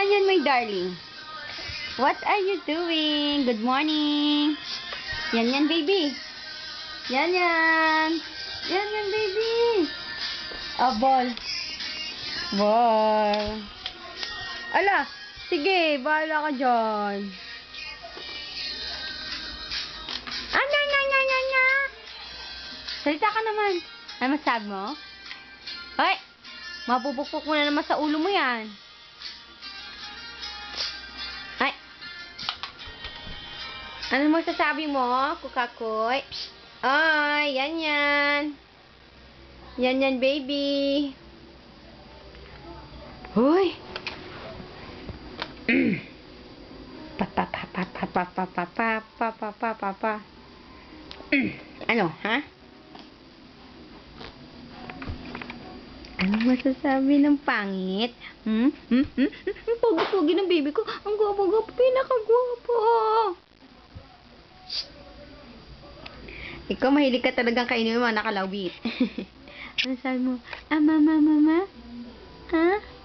Yan, my darling. What are you doing? Good morning. Yan, baby. Yan. Yan, baby. Ball. Ball. Ala, sige, bahala ka dyan. Anya. Salita ka naman. Ano masabi mo? Hoy, mapupukpok mo na naman sa ulo mo yan. Ay. Ano masasabi mo, kukakoy? Ay, yan. Yan, baby. Hoy. Pa. Ano, ha? Ano masasabi ng pangit? Pogi-pogi ng baby ko. Ang gwapo-gwapo. Pinakagwapo. Ikaw, mahilig ka talagang kainin yung mga nakalawit. Ano sabi mo? Mama? Ha?